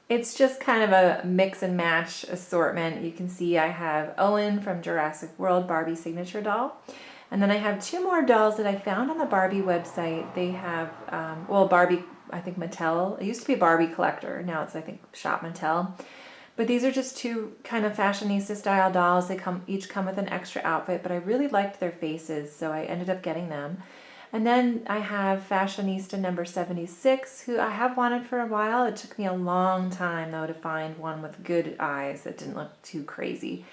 It's just kind of a mix and match assortment. You can see I have Owen from Jurassic World Barbie signature doll. And then I have two more dolls that I found on the Barbie website. They have, well, Barbie, I think Mattel. It used to be Barbie Collector. Now it's, I think, Shop Mattel. But these are just two kind of fashionista style dolls. They each come with an extra outfit, but I really liked their faces, so I ended up getting them. And then I have Fashionista number 76, who I have wanted for a while. It took me a long time, though, to find one with good eyes that didn't look too crazy.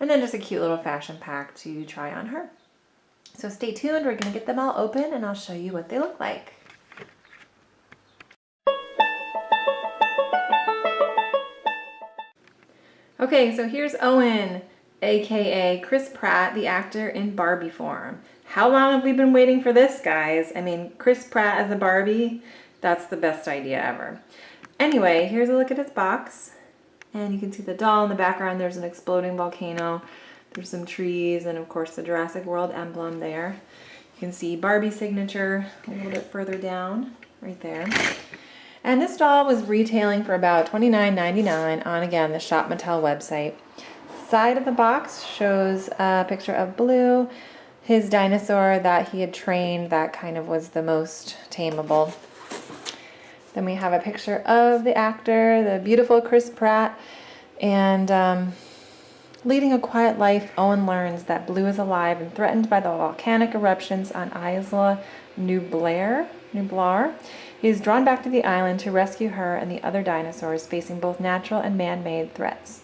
And then just a cute little fashion pack to try on her. So stay tuned. We're going to get them all open, and I'll show you what they look like. Okay, so here's Owen, aka Chris Pratt, the actor in Barbie form. How long have we been waiting for this, guys? I mean, Chris Pratt as a Barbie, that's the best idea ever. Anyway, here's a look at his box. And you can see the doll in the background. There's an exploding volcano. There's some trees and, of course, the Jurassic World emblem there. You can see Barbie signature a little bit further down, right there. And this doll was retailing for about $29.99 on, again, the Shop Mattel website. Side of the box shows a picture of Blue, his dinosaur that he had trained that kind of was the most tameable. Then we have a picture of the actor, the beautiful Chris Pratt, and leading a quiet life, Owen learns that Blue is alive and threatened by the volcanic eruptions on Isla Nublar. He is drawn back to the island to rescue her and the other dinosaurs facing both natural and man-made threats.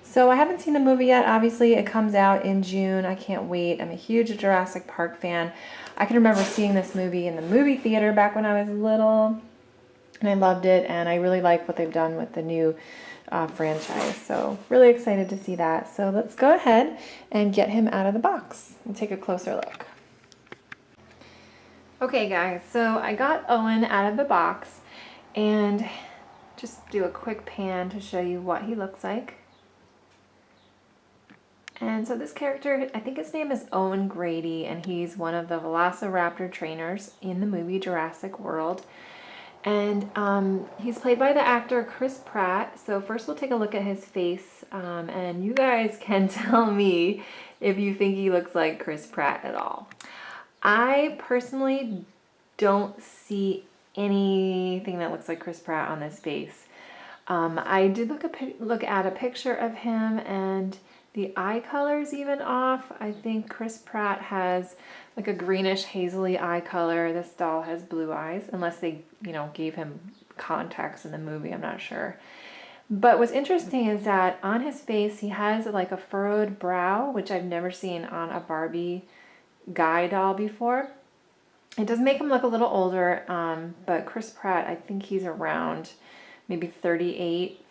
So I haven't seen the movie yet. Obviously, it comes out in June. I can't wait. I'm a huge Jurassic Park fan. I can remember seeing this movie in the movie theater back when I was little, and I loved it, and I really like what they've done with the new franchise. So really excited to see that. So let's go ahead and get him out of the box and take a closer look. Okay, guys, so I got Owen out of the box, and just do a quick pan to show you what he looks like. And so this character, I think his name is Owen Grady, and he's one of the Velociraptor trainers in the movie Jurassic World. And he's played by the actor Chris Pratt. So first we'll take a look at his face, and you guys can tell me if you think he looks like Chris Pratt at all. I personally don't see anything that looks like Chris Pratt on this face. I did look at a picture of him, and the eye color is even off. I think Chris Pratt has like a greenish hazily eye color. This doll has blue eyes, unless they, gave him contacts in the movie. I'm not sure. But what's interesting is that on his face, he has like a furrowed brow, which I've never seen on a Barbie guy doll before. It does make him look a little older, but Chris Pratt, I think he's around maybe 38,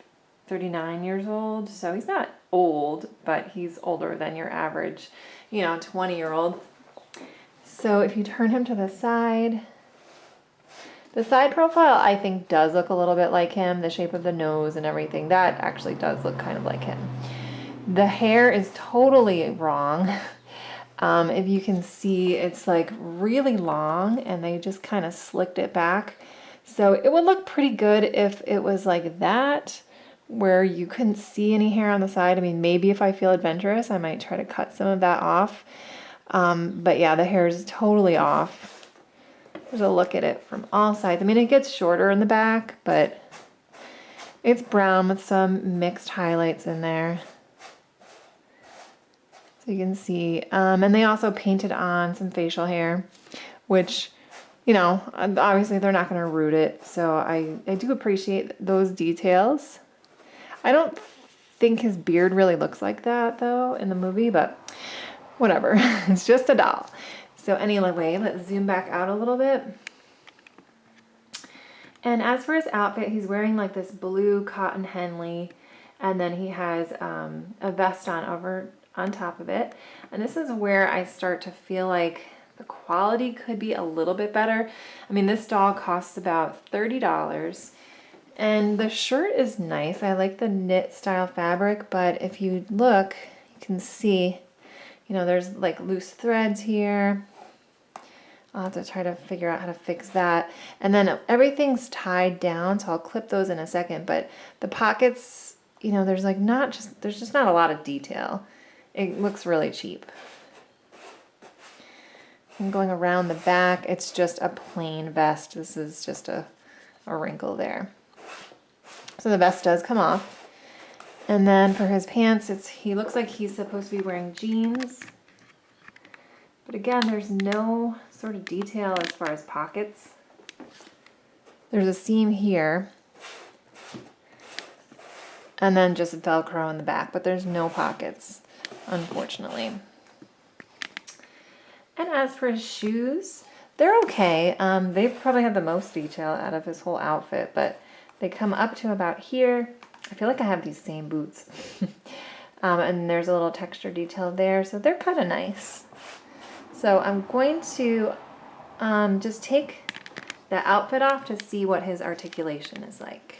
39 years old. So he's not old, but he's older than your average, 20-year-old. So if you turn him to the side profile, I think does look a little bit like him. The shape of the nose and everything, that actually does look kind of like him. The hair is totally wrong. If you can see, it's like really long, and they just kind of slicked it back. So it would look pretty good if it was like that, where you couldn't see any hair on the side. I mean, maybe if I feel adventurous, I might try to cut some of that off. But yeah, the hair is totally off. There's a look at it from all sides. I mean, it gets shorter in the back, but it's brown with some mixed highlights in there. So you can see, and they also painted on some facial hair, which, obviously they're not going to root it. So I do appreciate those details. I don't think his beard really looks like that, though, in the movie, but whatever. It's just a doll. So anyway, let's zoom back out a little bit. And as for his outfit, he's wearing like this blue cotton Henley, and then he has a vest on top of it. And this is where I start to feel like the quality could be a little bit better. I mean, this doll costs about $30. And the shirt is nice. I like the knit style fabric, but if you look, you can see, there's like loose threads here. I'll have to try to figure out how to fix that. And then everything's tied down, so I'll clip those in a second. But the pockets, you know, there's just not a lot of detail. It looks really cheap. And going around the back, it's just a plain vest. This is just a wrinkle there. So the vest does come off. And then for his pants, he looks like he's supposed to be wearing jeans. But again, there's no sort of detail as far as pockets. There's a seam here. And then just Velcro in the back, but there's no pockets, unfortunately. And as for his shoes, they're okay. They probably have the most detail out of his whole outfit, but they come up to about here. I feel like I have these same boots. And there's a little texture detail there, so they're kind of nice. So I'm going to just take the outfit off to see what his articulation is like.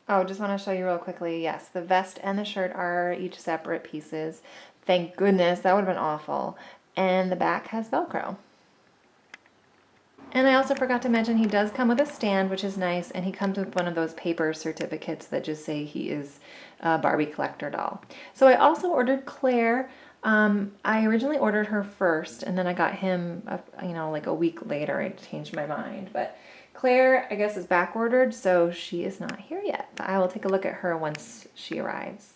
Oh, just want to show you real quickly. Yes, the vest and the shirt are each separate pieces. Thank goodness, that would have been awful. And the back has Velcro. And I also forgot to mention he does come with a stand, which is nice, and he comes with one of those paper certificates that just say he is a Barbie collector doll. So I also ordered Claire. I originally ordered her first, and then I got him, like a week later. I changed my mind, but Claire, I guess, is back ordered, so she is not here yet. But I will take a look at her once she arrives.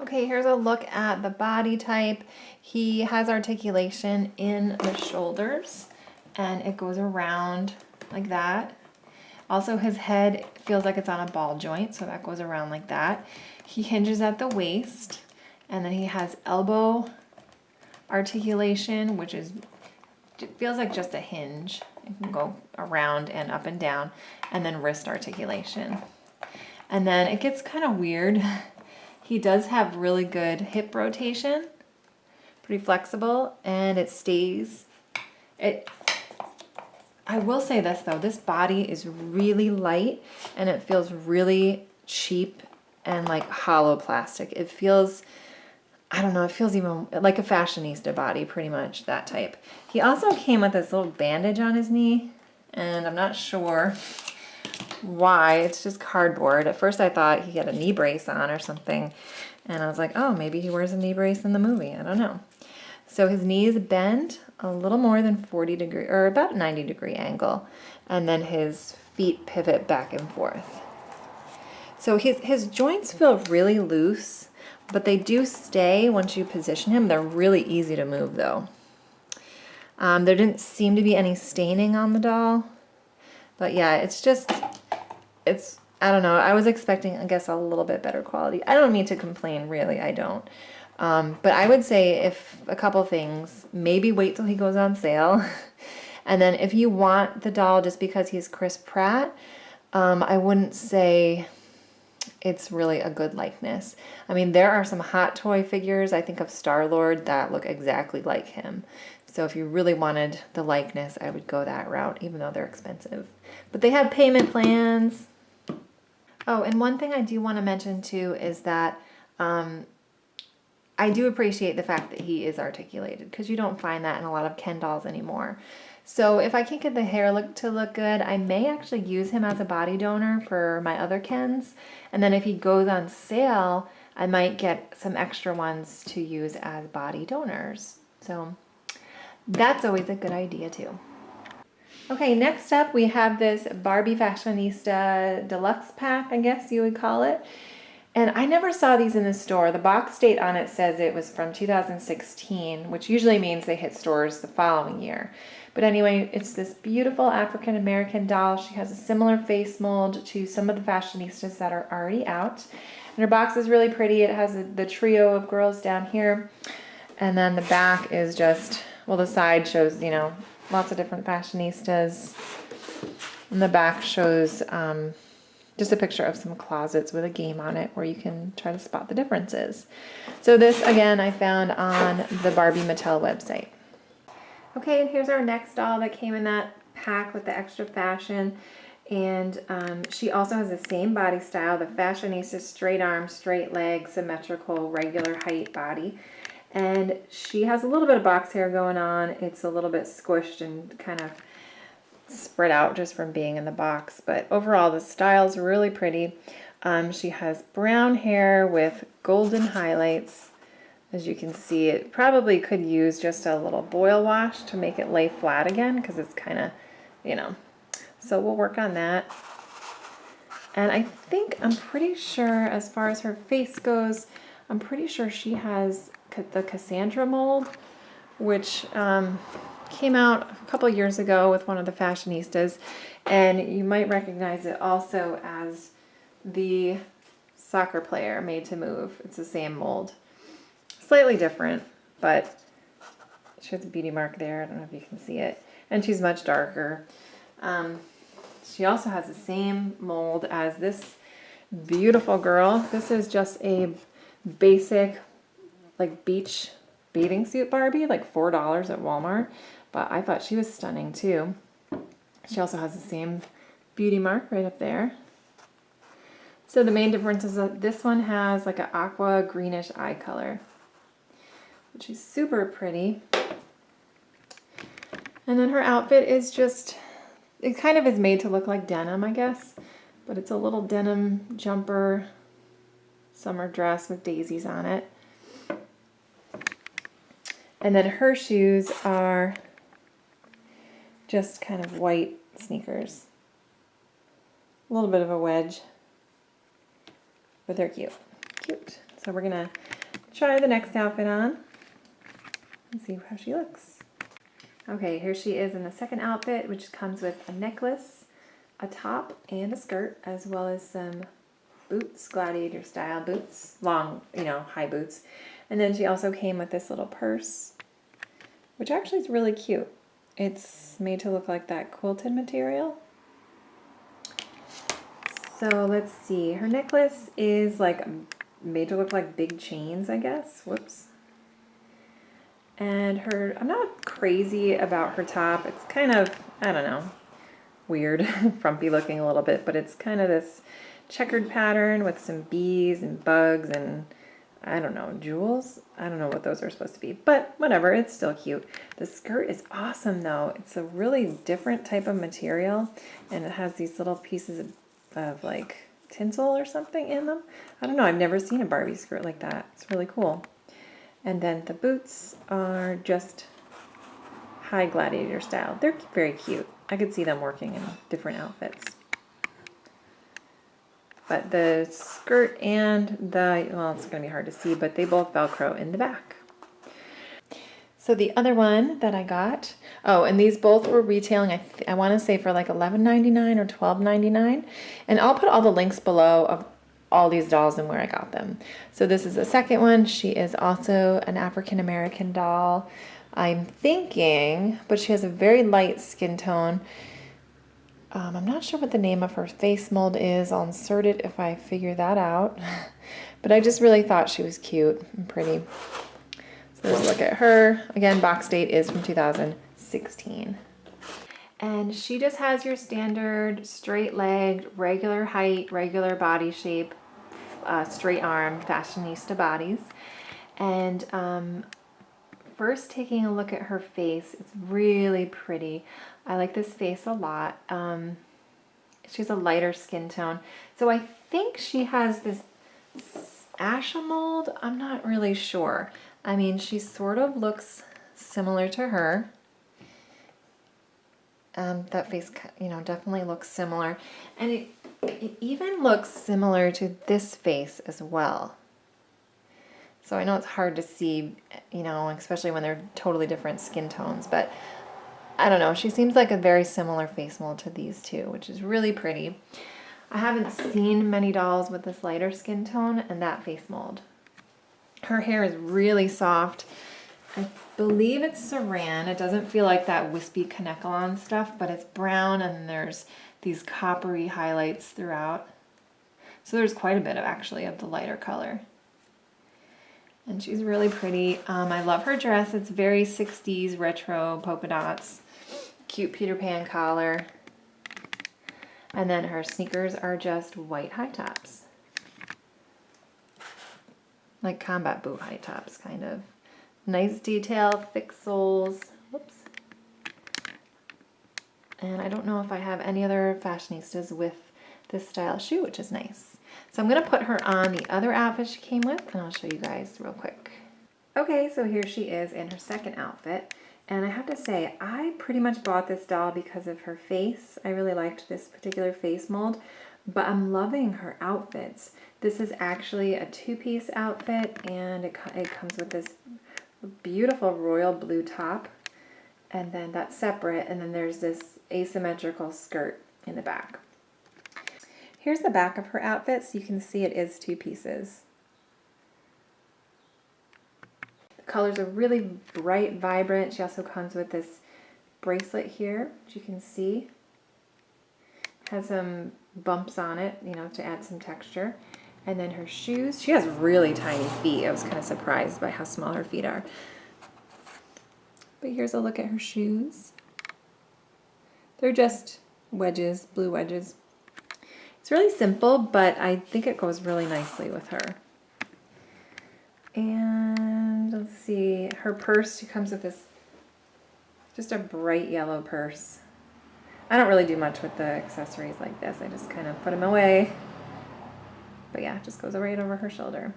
Okay, here's a look at the body type. He has articulation in the shoulders, and it goes around like that. Also, his head feels like it's on a ball joint, so that goes around like that. He hinges at the waist, and then he has elbow articulation, which is, it feels like just a hinge. It can go around and up and down, and then wrist articulation. And then it gets kind of weird. He does have really good hip rotation, pretty flexible, and it stays. I will say this though, this body is really light and it feels really cheap and like hollow plastic. It feels, I don't know, it feels even like a fashionista body, pretty much that type. He also came with this little bandage on his knee, and I'm not sure why. It's just cardboard. At first I thought he had a knee brace on or something, and I was like, oh, maybe he wears a knee brace in the movie. I don't know. So his knees bend a little more than 40 degree, or about 90-degree angle, and then his feet pivot back and forth. So his joints feel really loose, but they do stay once you position him. They're really easy to move though. There didn't seem to be any staining on the doll, but yeah, I don't know. I was expecting, I guess, a little bit better quality. I don't mean to complain, really, I don't. But I would say if a couple things, maybe wait till he goes on sale. And then if you want the doll just because he's Chris Pratt, I wouldn't say it's really a good likeness. I mean, there are some hot toy figures, I think of Star-Lord, that look exactly like him. So if you really wanted the likeness, I would go that route, even though they're expensive. But they have payment plans. Oh, and one thing I do want to mention too is that I do appreciate the fact that he is articulated, because you don't find that in a lot of Ken dolls anymore. So if I can't get the hair to look good, I may actually use him as a body donor for my other Kens. And then if he goes on sale, I might get some extra ones to use as body donors. So that's always a good idea too. Okay, next up we have this Barbie Fashionista Deluxe Pack, I guess you would call it. And I never saw these in the store. The box date on it says it was from 2016, which usually means they hit stores the following year. But anyway, it's this beautiful African-American doll. She has a similar face mold to some of the Fashionistas that are already out. And her box is really pretty. It has the trio of girls down here. And then the back is just, well, the side shows, you know, lots of different Fashionistas. And the back shows just a picture of some closets with a game on it where you can try to spot the differences. So this, again, I found on the Barbie Mattel website. Okay, and here's our next doll that came in that pack with the extra fashion. And she also has the same body style, the Fashionista straight arm, straight leg, symmetrical, regular height body. And she has a little bit of box hair going on. It's a little bit squished and kind of spread out just from being in the box. But overall, the style's really pretty. She has brown hair with golden highlights. As you can see, it probably could use just a little boil wash to make it lay flat again, because it's kind of, you know. So we'll work on that. And I'm pretty sure as far as her face goes, I'm pretty sure she has the Cassandra mold, which came out a couple years ago with one of the Fashionistas. And you might recognize it also as the soccer player Made to Move. It's the same mold. Slightly different, but she has a beauty mark there. I don't know if you can see it. And she's much darker. She also has the same mold as this beautiful girl. This is just a basic, like, beach bathing suit Barbie, like $4 at Walmart. But I thought she was stunning too. She also has the same beauty mark right up there. So the main difference is that this one has like an aqua greenish eye color. She's super pretty. And then her outfit is just, it kind of is made to look like denim, I guess. But it's a little denim jumper, summer dress with daisies on it. And then her shoes are just kind of white sneakers. A little bit of a wedge, but they're cute. Cute. So we're gonna try the next outfit on and see how she looks. Okay, here she is in the second outfit, which comes with a necklace, a top, and a skirt, as well as some boots, gladiator style boots, long, high boots. And then she also came with this little purse, which actually is really cute. It's made to look like that quilted material. So let's see, her necklace is like made to look like big chains, I guess. Whoops. And I'm not crazy about her top. It's kind of, I don't know, weird, frumpy looking a little bit, but it's kind of this checkered pattern with some bees and bugs and, I don't know, jewels. I don't know what those are supposed to be, but whatever, it's still cute. The skirt is awesome though. It's a really different type of material, and it has these little pieces of like tinsel or something in them. I don't know, I've never seen a Barbie skirt like that. It's really cool. And then the boots are just high gladiator style. They're very cute. I could see them working in different outfits. But the skirt and well, it's going to be hard to see, but they both Velcro in the back. So the other one that I got, and these both were retailing, I want to say for like $11.99 or $12.99. And I'll put all the links below of all these dolls and where I got them. So this is the second one. She is also an African American doll, I'm thinking, but she has a very light skin tone. I'm not sure what the name of her face mold is. I'll insert it if I figure that out. But I just really thought she was cute and pretty. So let's look at her. Again, box date is from 2016. And she just has your standard straight-legged, regular height, regular body shape, straight arm, fashionista bodies. And first taking a look at her face, it's really pretty. I like this face a lot. She has a lighter skin tone. So I think she has this Asha mold. I'm not really sure. I mean, she sort of looks similar to her. That face, definitely looks similar. And it even looks similar to this face as well. So I know it's hard to see, especially when they're totally different skin tones, but I don't know. She seems like a very similar face mold to these two, which is really pretty. I haven't seen many dolls with this lighter skin tone and that face mold. Her hair is really soft. I believe it's saran. It doesn't feel like that wispy Kanekalon stuff, but it's brown and there's these coppery highlights throughout. So there's quite a bit of the lighter color. And she's really pretty. I love her dress. It's very 60s retro polka dots. Cute Peter Pan collar. And then her sneakers are just white high tops. Like combat boot high tops, kind of. Nice detail, thick soles. Whoops. And I don't know if I have any other fashionistas with this style shoe, which is nice. So I'm going to put her on the other outfit she came with, and I'll show you guys real quick. Okay, so here she is in her second outfit. And I have to say, I pretty much bought this doll because of her face. I really liked this particular face mold, but I'm loving her outfits. This is actually a two-piece outfit, and it comes with this beautiful royal blue top, and then that's separate, and then there's this asymmetrical skirt in the back. Here's the back of her outfit, so you can see it is two pieces. The colors are really bright, vibrant. She also comes with this bracelet here, which you can see. Has some bumps on it, you know, to add some texture. And then her shoes, she has really tiny feet. I was kind of surprised by how small her feet are. But here's a look at her shoes. They're just wedges, blue wedges. It's really simple, but I think it goes really nicely with her. And let's see, her purse, she comes with this, just a bright yellow purse. I don't really do much with the accessories like this. I just kind of put them away. But yeah, it just goes right over her shoulder.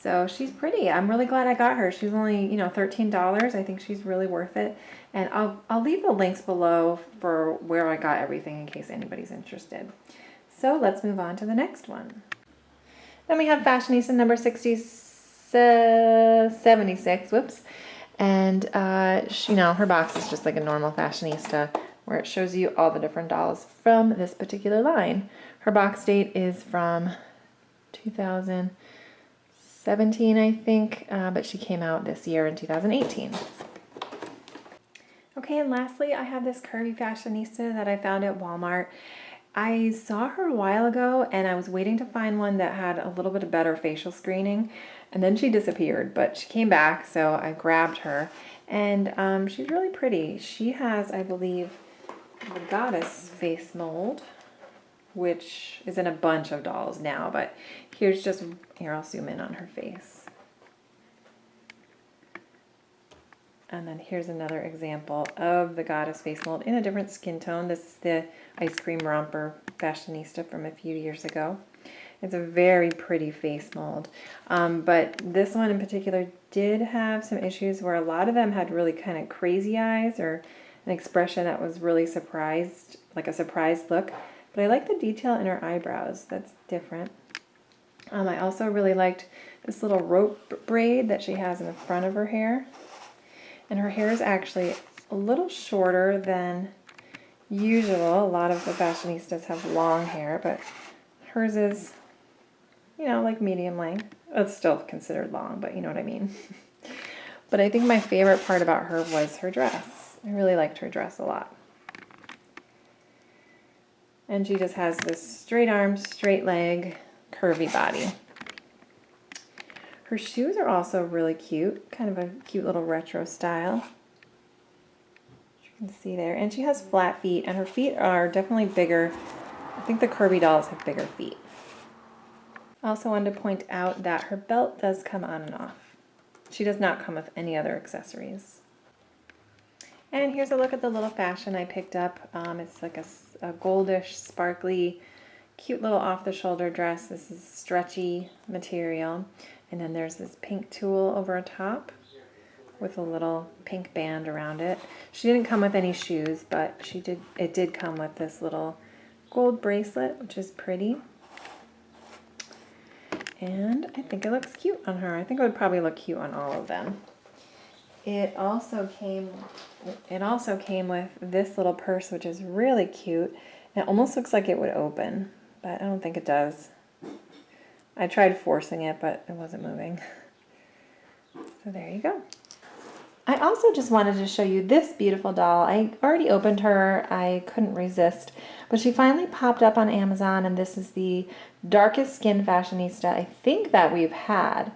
So she's pretty. I'm really glad I got her. She's only, you know, $13. I think she's really worth it. And I'll leave the links below for where I got everything in case anybody's interested. So let's move on to the next one. Then we have Fashionista number 76, whoops. And, you know, her box is just like a normal Fashionista where it shows you all the different dolls from this particular line. Her box date is from 2017, I think, but she came out this year in 2018. Okay, and lastly, I have this Curvy Fashionista that I found at Walmart. I saw her a while ago, and I was waiting to find one that had a little bit of better facial screening, and then she disappeared, but she came back, so I grabbed her, and she's really pretty. She has, I believe, the goddess face mold, which is in a bunch of dolls now, but here's just, here, I'll zoom in on her face. And then here's another example of the goddess face mold in a different skin tone. This is the Ice Cream Romper Fashionista from a few years ago. It's a very pretty face mold. But this one in particular did have some issues where a lot of them had really kind of crazy eyes or an expression that was really surprised, like a surprised look. But I like the detail in her eyebrows. That's different. I also really liked this little rope braid that she has in the front of her hair. And her hair is actually a little shorter than usual. A lot of the fashionistas have long hair, but hers is, you know, like medium length. It's still considered long, but you know what I mean. But I think my favorite part about her was her dress. I really liked her dress a lot. And she just has this straight arm, straight leg, curvy body. Her shoes are also really cute, kind of a cute little retro style. You can see there. And she has flat feet, and her feet are definitely bigger. I think the Curvy dolls have bigger feet. I also wanted to point out that her belt does come on and off. She does not come with any other accessories. And here's a look at the little fashion I picked up. It's like a goldish, sparkly, cute little off-the-shoulder dress. This is stretchy material. And then there's this pink tulle over top with a little pink band around it. She didn't come with any shoes, but it did come with this little gold bracelet, which is pretty. And I think it looks cute on her. I think it would probably look cute on all of them. It also came with this little purse, which is really cute. It almost looks like it would open, but I don't think it does. I tried forcing it, but it wasn't moving. So there you go. I also just wanted to show you this beautiful doll. I already opened her. I couldn't resist, but she finally popped up on Amazon, and this is the darkest skin fashionista I think that we've had.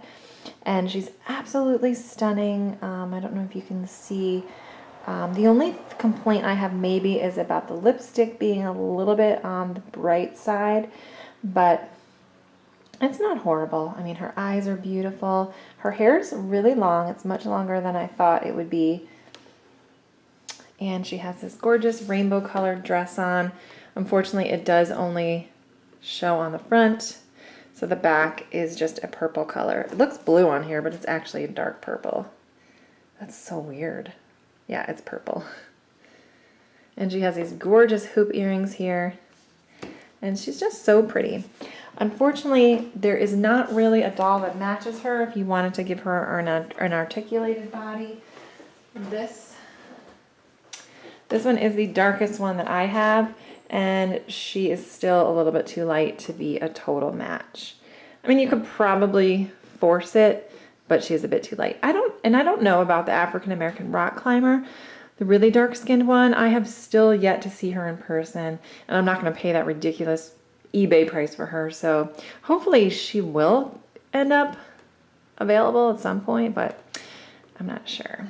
And she's absolutely stunning. I don't know if you can see. The only complaint I have maybe is about the lipstick being a little bit on the bright side, but It's not horrible. I mean, her eyes are beautiful. Her hair's really long. It's much longer than I thought it would be. And she has this gorgeous rainbow colored dress on. Unfortunately, it does only show on the front. So the back is just a purple color. It looks blue on here, but it's actually a dark purple. That's so weird. Yeah, it's purple. And she has these gorgeous hoop earrings here. And she's just so pretty. Unfortunately, there is not really a doll that matches her if you wanted to give her an articulated body. This one is the darkest one that I have, and she is still a little bit too light to be a total match. I mean, you could probably force it, but she is a bit too light. I don't know about the African American rock climber, the really dark-skinned one. I have still yet to see her in person, and I'm not going to pay that ridiculous eBay price for her, so hopefully she will end up available at some point, but I'm not sure.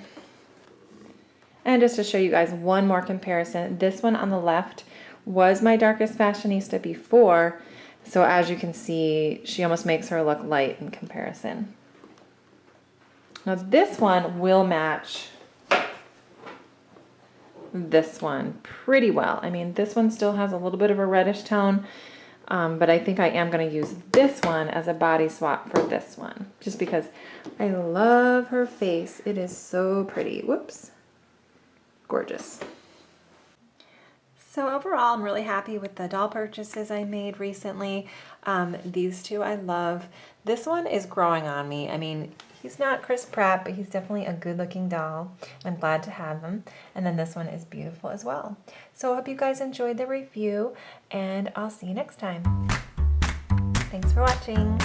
And just to show you guys one more comparison, this one on the left was my darkest fashionista before, so as you can see, she almost makes her look light in comparison. Now this one will match this one pretty well. I mean, this one still has a little bit of a reddish tone, but I think I am going to use this one as a body swap for this one, just because I love her face. It is so pretty. Whoops. Gorgeous. So overall, I'm really happy with the doll purchases I made recently. These two I love. This one is growing on me. I mean, he's not Chris Pratt, but he's definitely a good-looking doll. I'm glad to have him. And then this one is beautiful as well. So I hope you guys enjoyed the review, and I'll see you next time. Thanks for watching.